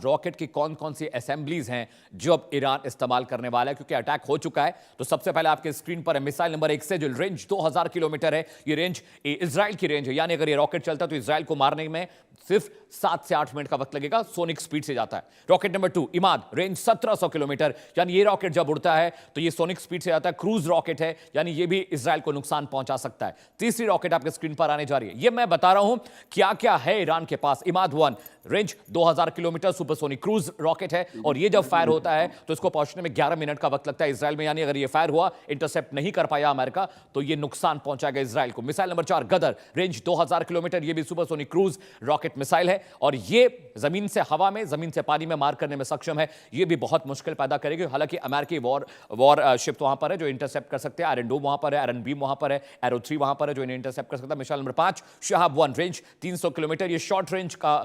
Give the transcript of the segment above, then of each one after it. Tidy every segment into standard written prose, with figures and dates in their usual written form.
Rocket की कौन कौन सी असेंबलीज हैं जो अब ईरान इस्तेमाल करने वाला है, क्योंकि अटैक हो चुका है। तो सबसे पहले आपके स्क्रीन पर है मिसाइल नंबर 1 से, जो रेंज 2000 किलोमीटर है। ये रेंज इजराइल की रेंज है, यानी अगर ये रॉकेट चलता है तो इजराइल को मारने में सिर्फ 7 से 8 मिनट का वक्त लगेगा, सोनिक स्पीड से जाता है। Rocket number 2 Imad, range 1700 kilometre, यानी ये रॉकेट जब उड़ता है तो ये सोनिक स्पीड से जाता है, क्रूज रॉकेट है, यानी ये भी इजराइल को नुकसान पहुंचा सकता है। तीसरी रॉकेट आपके स्क्रीन पर आने जा रही है, ये मैं बता रहा हूं क्या क्या है ईरान के पास। Emad 1 range 2000 kilometre, supersonic cruise rocket है, और ये जब फायर होता है तो इसको पहुंचने में 11 मिनट का वक्त लगता है इजराइल में, यानी अगर ये फायर हुआ, इंटरसेप्ट नहीं कर पाया अमेरिका, तो ये नुकसान पहुंचाएगा इजराइल को। मिसाइल नंबर 4 गदर, रेंज 2000 किलोमीटर, ये भी सुपरसोनिक क्रूज रॉकेट मिसाइल है, और ये जमीन से हवा में, जमीन से पानी में मार करने में सक्षम है। ये भी बहुत मुश्किल पैदा करेगी। हालांकि अमेरिकी वॉर शिप वहां पर है जो इंटरसेप्ट कर सकते हैं। आयरन डोम वहां पर है, आयरन बीम वहां पर है, एरो 3 वहां पर है जो इन्हें इंटरसेप्ट कर सकता है। Missile number 5 Shahab 1, range 300 kilometre, ये शॉर्ट रेंज का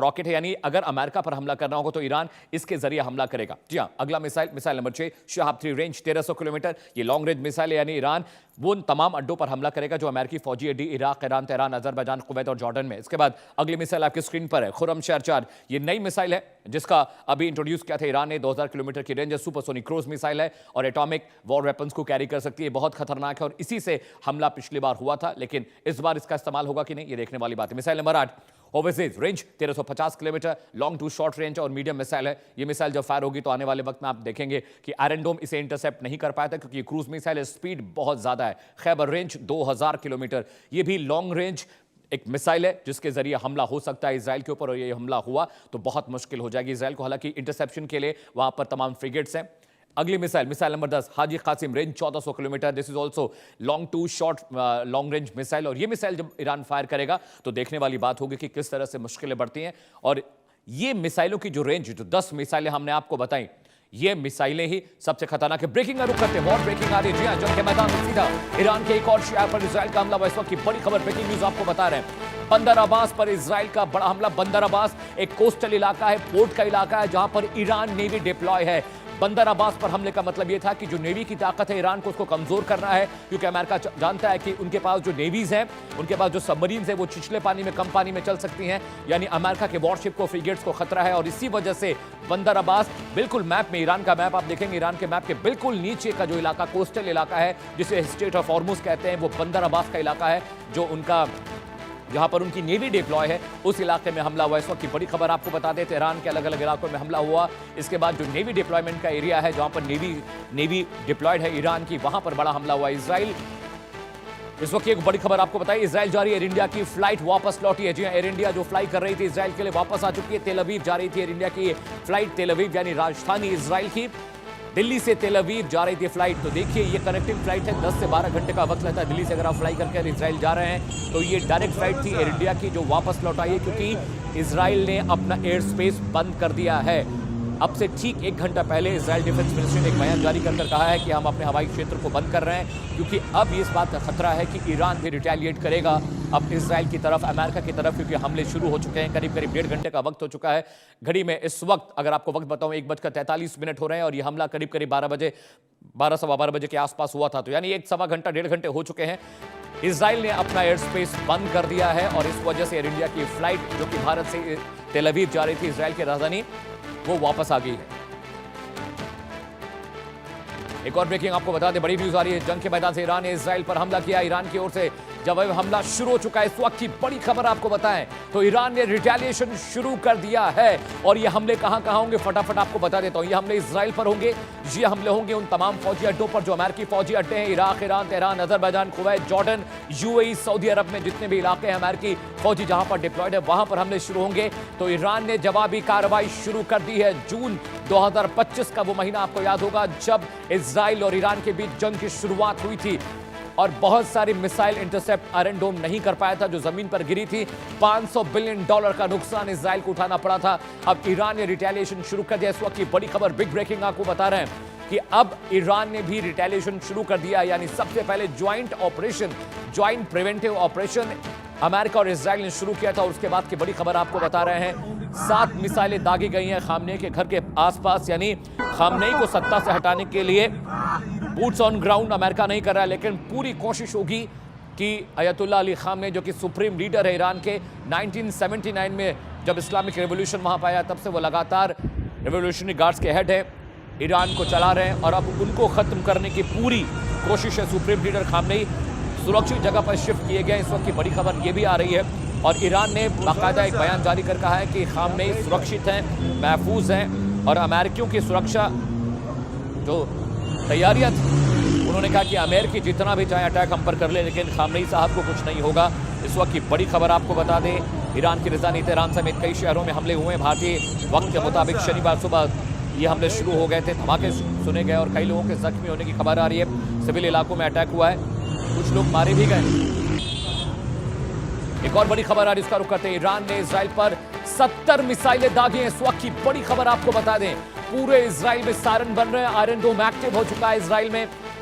रॉकेट है, यानी अगर अमेरिका पर हमला करना होगा तो ईरान इसके जरिए हमला करेगा। जी हां, अगला missile number 6 Shahab 3, range 1300 kilometre, ये लॉन्ग रेंज मिसाइल है, यानी ईरान वो उन तमाम अड्डों पर हमला करेगा जो अमेरिकी फौजी अड्डे Iraq, Iran, Tehran, Azerbaijan, Kuwait और जॉर्डन में। इसके बाद अगली मिसाइल आपकी स्क्रीन पर है खुर्रमशहर 4, ये नई मिसाइल है जिसका अभी इंट्रोड्यूस किया था ईरान ने। 2000 किलोमीटर की रेंज है, सुपरसोनिक क्रूज मिसाइल है और एटॉमिक वॉर वेपन्स को कैरी कर सकती है। बहुत खतरनाक है और इसी से हमला पिछली बार हुआ था, लेकिन इस बार इसका इस्तेमाल होगा कि नहीं, ये देखने वाली बात है। Missile number 8 overseas, range 1350 kilometre, long to short range और मीडियम मिसाइल है। ये मिसाइल जब फायर होगी तो आने वाले वक्त में आप देखेंगे कि आयरन डोम इसे इंटरसेप्ट नहीं कर पाया था, क्योंकि ये क्रूज मिसाइल है, स्पीड बहुत ज्यादा है। खैबर, रेंज 2000 किलोमीटर, ये भी लॉन्ग रेंज एक मिसाइल है जिसके जरिए हमला हो सकता है इजराइल के ऊपर, और ये हमला हुआ तो बहुत मुश्किल हो जाएगी इजराइल को। हालांकि इंटरसेप्शन के लिए वहां पर तमाम फ्रिगेट्स हैं। अगली missile number 10 Haji Qasim, range 1400 kilometre, this is also long to short long range missile, और ये मिसाइल जब ईरान फायर करेगा तो देखने वाली बात होगी कि किस तरह से मुश्किलें बढ़ती हैं। और ये मिसाइलों की जो रेंज, जो 10 मिसाइलें हमने आपको बताई, ये मिसाइलें ही सबसे खतरनाक है। ब्रेकिंग का रुख करते हैं, वॉर ब्रेकिंग आ रही है। जी हां, जंग के मैदान में सीधा ईरान के एक और शहर पर इजराइल का हमला। इस वक्त की बड़ी खबर, ब्रेकिंग न्यूज आपको बता रहे हैं। बंदर अब्बास पर इजराइल का बड़ा हमला। बंदर अब्बास एक कोस्टल इलाका है, पोर्ट का इलाका है, जहां पर ईरान नेवी डिप्लॉय है। बंदर अब्बास पर हमले का मतलब यह था कि जो नेवी की ताकत है ईरान को उसको कमजोर करना है, क्योंकि अमेरिका जानता है कि उनके पास जो नेवीज हैं, उनके पास जो सबमरीन्स हैं, वो छिछले पानी में, कम पानी में चल सकती हैं, यानी अमेरिका के वॉरशिप को, फ्रिगेट्स को खतरा है। और इसी वजह से बंदर अब्बास बिल्कुल मैप में, ईरान का मैप आप देखेंगे, ईरान के मैप के बिल्कुल नीचे का जो इलाका, कोस्टल इलाका है जिसे स्टेट ऑफ हॉर्मुज कहते हैं, वो बंदर अब्बास का इलाका है, जो उनका जहां पर उनकी नेवी डिप्लॉय है, उस इलाके में हमला हुआ। इस वक्त की बड़ी खबर आपको बता दें, तेहरान के अलग अलग इलाकों में हमला हुआ। इसके बाद जो नेवी डिप्लॉयमेंट का एरिया है, जहां पर नेवी डिप्लॉयड है ईरान की, वहां पर बड़ा हमला हुआ। इजराइल, इस वक्त एक बड़ी खबर आपको बताइए, इजराइल जा रही है, एयर इंडिया की फ्लाइट वापस लौटी है। जी हां, एयर इंडिया जो फ्लाई कर रही थी इजराइल के लिए वापस आ चुकी है। तेल अवीव जा रही थी एयर इंडिया की फ्लाइट, तेल अवीव यानी राजधानी इजराइल की। दिल्ली से तेल अवीव जा रही थी फ्लाइट, तो देखिए ये कनेक्टिंग फ्लाइट है, 10 से 12 घंटे का वक्त लगता है दिल्ली से अगर आप फ्लाई करके इजराइल जा रहे हैं, तो ये डायरेक्ट फ्लाइट थी एयर इंडिया की जो वापस लौट आई है, क्योंकि इजराइल ने अपना एयर स्पेस बंद कर दिया है। अब से ठीक 1 घंटा पहले इजराइल डिफेंस मिनिस्ट्री ने एक बयान जारी कर कहा है कि हम अपने हवाई क्षेत्र को बंद कर रहे हैं, क्योंकि अब इस बात का खतरा है कि ईरान भी रिटेलिएट करेगा अब इजराइल की तरफ, अमेरिका की तरफ, क्योंकि हमले शुरू हो चुके हैं। करीब 1.5 घंटे का वक्त हो चुका है घड़ी में। इस वक्त अगर आपको वक्त बताऊं 1:43 हो रहे हैं, और यह हमला करीब 12 सवा 12 बजे के आसपास हुआ था, तो यानी 1 सवा घंटा, 1.5 घंटे हो चुके हैं। इजराइल ने अपना एयर स्पेस बंद कर दिया है, और इस वजह से एयर इंडिया की फ्लाइट जो कि भारत से तेल अवीव जा रही थी, इजराइल की राजधानी, वो वापस आ गई है। एक और ब्रेकिंग आपको बता दें, बड़ी न्यूज आ रही है, जंग के मैदान से ईरान ने इजराइल पर हमला किया। ईरान की ओर से जब हमला शुरू हो चुका है, इस वक्त की बड़ी खबर आपको बताएं तो ईरान ने रिटेलिएशन शुरू कर दिया है। और ये हमले कहां कहां होंगे, फटाफट आपको बता देता हूं। ये हमले इजराइल पर होंगे, ये हमले होंगे उन तमाम फौजी अड्डों पर जो अमेरिकी फौजी अड्डे हैं, Iraq, Iran, Tehran, Azerbaijan, Kuwait, Jordan, UAE, Saudi Arab में जितने भी इलाके हैं अमेरिकी फौजी जहां पर डिप्लॉयड है, वहां पर हमले शुरू होंगे। तो ईरान ने जवाबी कार्रवाई शुरू कर दी है। जून 2025 का वो महीना आपको याद होगा जब इजराइल और ईरान के बीच जंग की शुरुआत हुई थी, और बहुत सारी मिसाइल इंटरसेप्ट आयरन डोम नहीं कर पाया था जो जमीन पर गिरी थी। $500 बिलियन का नुकसान इजराइल को उठाना पड़ा था। अब ईरान ने रिटेलिएशन शुरू कर दिया। इस वक्त की बड़ी खबर, बिग ब्रेकिंग आपको बता रहे हैं कि अब ईरान ने भी रिटेलिएशन शुरू कर दिया, यानी सबसे पहले ज्वाइंट प्रिवेंटिव ऑपरेशन अमेरिका और इजराइल ने शुरू किया था। और उसके बाद की बड़ी खबर आपको बता रहे हैं, 7 मिसाइलें दागी गई हैं खामनेई के घर के आसपास, यानी खामनेई को सत्ता से हटाने के लिए बूट्स ऑन ग्राउंड अमेरिका नहीं कर रहा है, लेकिन पूरी कोशिश होगी कि अयतुल्लाह अली खामनेई जो कि सुप्रीम लीडर है ईरान के, 1979 में जब इस्लामिक रेवोल्यूशन वहां पाया तब से वो लगातार रेवोल्यूशनरी गार्ड्स के हेड है, ईरान को चला रहे हैं और अब उनको खत्म करने की पूरी कोशिश है। सुप्रीम लीडर खामनेई सुरक्षित जगह पर शिफ्ट किए गए। इस वक्त की बड़ी खबर यह भी आ रही है और ईरान ने बाकायदा एक बयान जारी कर कहा है कि खामनेई सुरक्षित हैं, महफूज हैं और अमेरिकियों की सुरक्षा जो तैयारियां थी, उन्होंने कहा कि अमेरिकी जितना भी चाहे अटैक हम पर कर ले, लेकिन खामनेई साहब को कुछ नहीं होगा। इस वक्त की बड़ी खबर आपको बता दें, ईरान की राजधानी तेहरान समेत कई शहरों में हमले हुए। भारतीय वक्त के मुताबिक शनिवार सुबह ये हमले शुरू हो गए थे, धमाके सुने गए और कई लोगों के जख्मी होने की खबर आ रही है। सिविल इलाकों में अटैक हुआ है, कुछ लोग मारे भी गए। एक और बड़ी खबर आ रही है, उसका रुख करते हैं। ईरान ने इजराइल पर 70 मिसाइलें दागी हैं। इस वक्त की बड़ी खबर आपको बता दें, पूरे इजराइल में सायरन बन रहे हैं। आयरन डोम एक्टिव हो चुका है इजराइल में।